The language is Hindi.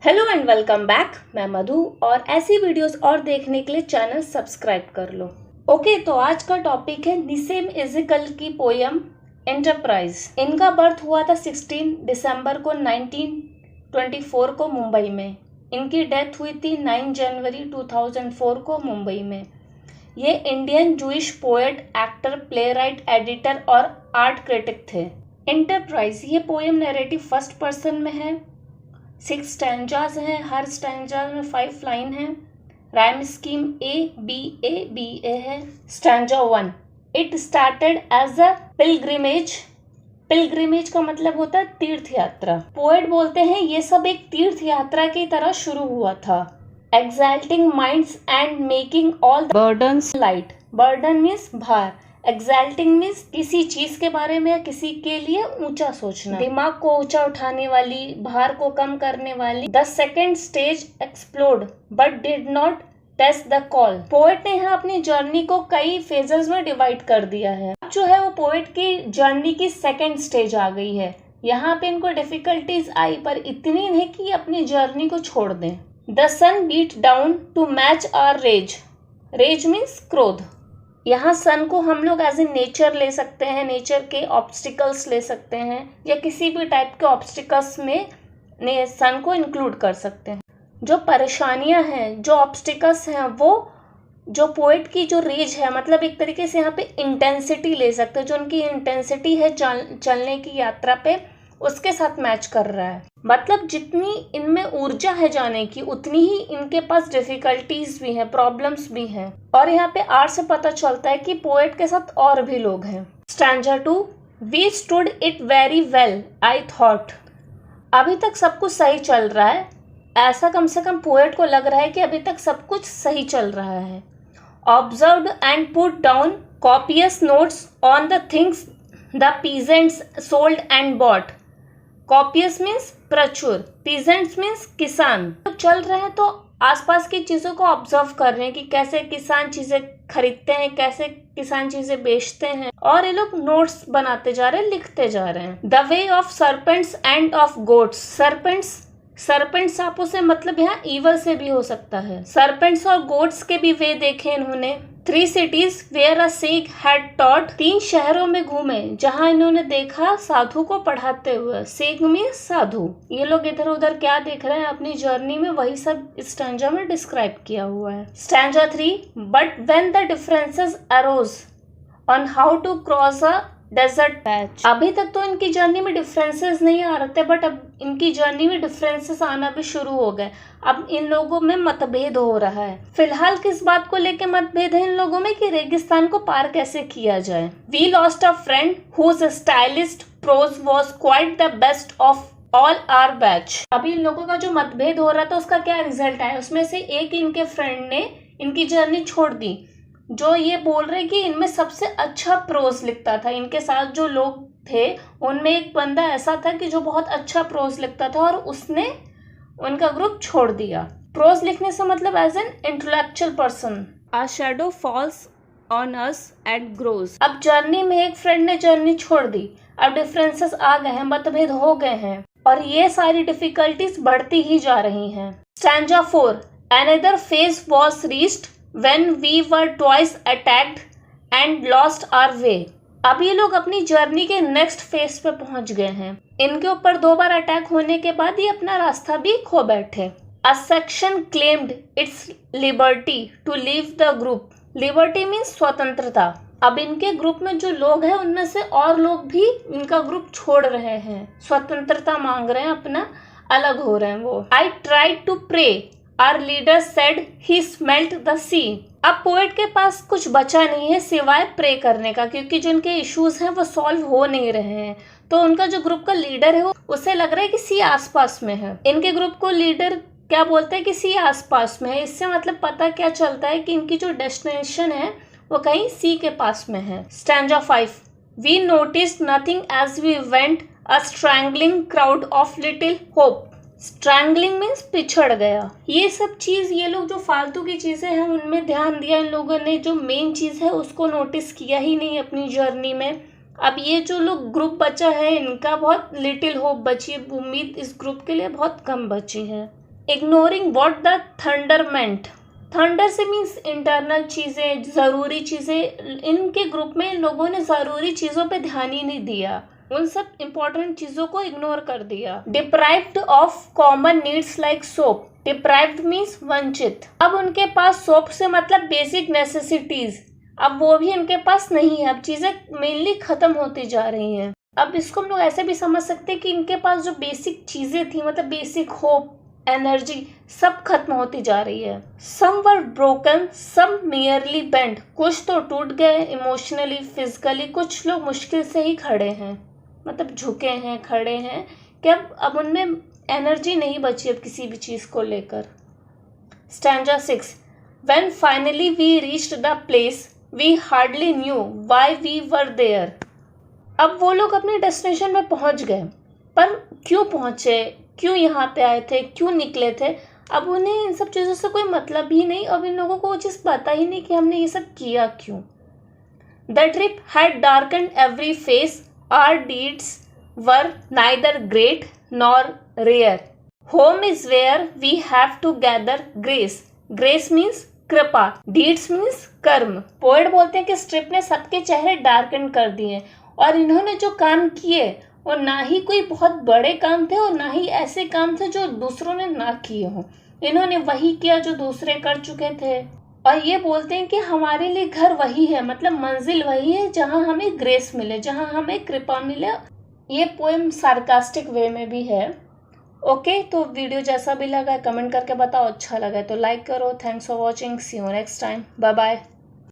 Hello and welcome back. मैं मधु और ऐसी वीडियोस और देखने के लिए चैनल सब्सक्राइब कर लो। ओके, तो आज का टॉपिक है निसेम इज़िकल की पोयम एंटरप्राइज। इनका बर्थ हुआ था 16 दिसंबर को 1924 को मुंबई में। इनकी डेथ हुई थी 9 जनवरी 2004 को मुंबई में। ये Indian Jewish poet, actor, playwright, editor और आर्ट क्रिटिक थे। एंटरप्राइज ये पोयम नैरेटिव फर्स्ट पर्सन में है। 6 स्टैंजाज हैं, हर स्टैंजा में 5 लाइन है। राइम स्कीम A है। Stanza 1, it started as a pilgrimage. Pilgrimage का मतलब होता है तीर्थ यात्रा। पोएट बोलते हैं ये सब एक तीर्थ यात्रा की तरह शुरू हुआ था। Exalting minds and making all burdens light. Burden means भार, एक्साल्टिंग मीन्स किसी चीज के बारे में या किसी के लिए ऊंचा सोचना, दिमाग को ऊंचा उठाने वाली, भार को कम करने वाली। The second stage explode but did not taste the call. Poet ने यहाँ अपनी जर्नी को कई फेजेस में डिवाइड कर दिया है। अब जो है वो पोएट की जर्नी की सेकेंड स्टेज आ गई है। यहाँ पे इनको डिफिकल्टीज आई पर इतनी नहीं कि अपनी जर्नी को छोड़ दें। The sun beat down to match our rage. Rage means क्रोध। यहाँ सन को हम लोग एज ए नेचर ले सकते हैं, नेचर के ऑब्स्टिकल्स ले सकते हैं या किसी भी टाइप के ऑब्स्टिकल्स में सन को इंक्लूड कर सकते हैं। जो परेशानियां हैं, जो ऑब्स्टिकल्स हैं, वो जो पोएट की जो रेज है, मतलब एक तरीके से यहाँ पे इंटेंसिटी ले सकते हैं। जो उनकी इंटेंसिटी है चलने की यात्रा पे, उसके साथ मैच कर रहा है। मतलब जितनी इनमें ऊर्जा है जाने की, उतनी ही इनके पास डिफिकल्टीज भी हैं, प्रॉब्लम्स भी हैं। और यहाँ पे आर से पता चलता है कि पोएट के साथ और भी लोग हैं। Stanza 2, we stood it very well I thought. अभी तक सब कुछ सही चल रहा है, ऐसा कम से कम पोएट को लग रहा है कि अभी तक सब कुछ सही चल रहा है। Observed and put down copious notes on the things the peasants sold and bought. Copious means प्रचुर, पीजेंट्स मीन्स किसान। चल रहे हैं तो आसपास की चीजों को ऑब्जर्व कर रहे हैं कि कैसे किसान चीजें खरीदते हैं, कैसे किसान चीजें बेचते हैं, और ये लोग नोट्स बनाते जा रहे हैं, लिखते जा रहे हैं। The way of serpents end of goats. Serpents आपो से मतलब यहाँ ईवल से भी हो सकता है। सर्पेंट्स और गोट्स के भी वे देखे इन्होंने। 3 cities where a sheikh had taught। 3 शहरों में घूमे जहां इन्होंने देखा साधु को पढ़ाते हुए। शेख मीन्स साधु। ये लोग इधर उधर क्या देख रहे हैं अपनी जर्नी में, वही सब स्टैंजा में डिस्क्राइब किया हुआ है। Stanza 3, but when the differences arose on how to cross a desert patch. अभी तक तो इनकी जर्नी में डिफरेंसेस नहीं आ रहे थे, बट अब इनकी जर्नी में डिफरेंसेस आना भी शुरू हो गए। अब इन लोगों में मतभेद हो रहा है। फिलहाल किस बात को लेके मतभेद है इन लोगों में कि रेगिस्तान को पार कैसे किया जाए। We lost a friend whose stylist prose was quite the best of all our batch. अभी इन लोगों का जो मतभेद हो रहा था उसका क्या रिजल्ट आया, उसमें से एक इनके फ्रेंड ने इनकी जर्नी छोड़ दी, जो ये बोल रहे कि इनमें सबसे अच्छा प्रोज लिखता था। इनके साथ जो लोग थे उनमें एक बंदा ऐसा था कि जो बहुत अच्छा प्रोज लिखता था और उसने उनका ग्रुप छोड़ दिया। प्रोज लिखने से मतलब as an intellectual person. A shadow falls on us and grows. अब जर्नी में एक फ्रेंड ने जर्नी छोड़ दी, अब डिफरेंसेस आ गए हैं, मतभेद हो गए हैं और ये सारी डिफिकल्टीज बढ़ती ही जा रही हैं। Stanza 4, another phase was reached when we were twice attacked and lost our way। अब ये लोग अपनी जर्नी के नेक्स्ट फेज पे पहुंच गए हैं। इनके ऊपर 2 बार अटैक होने के बाद ये अपना रास्ता भी खो बैठे। A section claimed its liberty to leave the group। Liberty means स्वतंत्रता। अब इनके ग्रुप में जो लोग हैं उनमें से और लोग भी इनका ग्रुप छोड़ रहे हैं, स्वतंत्रता मांग रहे हैं, अपना अलग हो रहे हैं वो। I tried to pray, our leader said he smelt the sea। अब पोएट के पास कुछ बचा नहीं है सिवाय प्रे करने का, क्योंकि जो उनके इश्यूज हैं वो सॉल्व हो नहीं रहे हैं। तो उनका जो ग्रुप का लीडर है वो उसे लग रहा है कि सी आसपास में है। इनके ग्रुप को लीडर क्या बोलते हैं कि सी आसपास में है। इससे मतलब पता क्या चलता है कि इनकी जो डेस्टिनेशन है वो कहीं सी के पास में है। Stanza 5, we noticed nothing as we went a strangling crowd of little hope. Strangling means पिछड़ गया। ये सब चीज, ये लोग जो फालतू की चीजें हैं उनमें ध्यान दिया इन लोगों ने, जो मेन चीज है उसको नोटिस किया ही नहीं अपनी जर्नी में। अब ये जो लोग ग्रुप बचा है इनका बहुत लिटिल होप बची, उम्मीद इस ग्रुप के लिए बहुत कम बची है। Ignoring what the thunder meant. Thunder से मीन्स इंटरनल चीज़ें, ज़रूरी चीज़ें। इनके ग्रुप में इन लोगों ने ज़रूरी चीज़ों पे ध्यान ही नहीं दिया, उन सब इंपॉर्टेंट चीज़ों को इग्नोर कर दिया। Deprived of common needs like soap. Deprived means वंचित। अब उनके पास सोप से मतलब बेसिक नेसेसिटीज, अब वो भी इनके पास नहीं है। अब चीज़ें मेनली ख़त्म होती जा रही हैं। अब इसको हम लोग ऐसे भी समझ सकते हैं कि इनके पास जो बेसिक चीज़ें थी, मतलब बेसिक होप, एनर्जी, सब खत्म होती जा रही है। Some were broken, some nearly bent. कुछ तो टूट गए इमोशनली, फिजिकली। कुछ लोग मुश्किल से ही खड़े हैं, मतलब झुके हैं, खड़े हैं कि अब उनमें एनर्जी नहीं बची अब किसी भी चीज़ को लेकर। Stanza 6। When finally we reached the place, we hardly knew why we were there. अब वो लोग अपने डेस्टिनेशन में पहुंच गए, पर क्यों पहुंचे, क्यों यहाँ पे आए थे, क्यों निकले थे, अब उन्हें इन सब चीज़ों से कोई मतलब ही नहीं। अब इन लोगों को वो चीज़ पता ही नहीं कि हमने ये सब किया क्यों। The trip had darkened every face, our deeds were neither great nor rare. Home is where we have to gather grace. Grace means कृपा, डीड्स मीन्स कर्म। पोएट बोलते हैं कि इस ट्रिप ने सबके चेहरे डार्कन कर दिए, और इन्होंने जो काम किए वो ना ही कोई बहुत बड़े काम थे और ना ही ऐसे काम थे जो दूसरों ने ना किए हों। इन्होंने वही किया जो दूसरे कर चुके थे। और ये बोलते हैं कि हमारे लिए घर वही है, मतलब मंजिल वही है जहाँ हमें ग्रेस मिले, जहाँ हमें कृपा मिले। ये पोएम सार्कास्टिक वे में भी है। ओके, तो वीडियो जैसा भी लगा कमेंट करके बताओ। अच्छा लगा तो लाइक करो। Thanks for watching, see you next time, bye bye.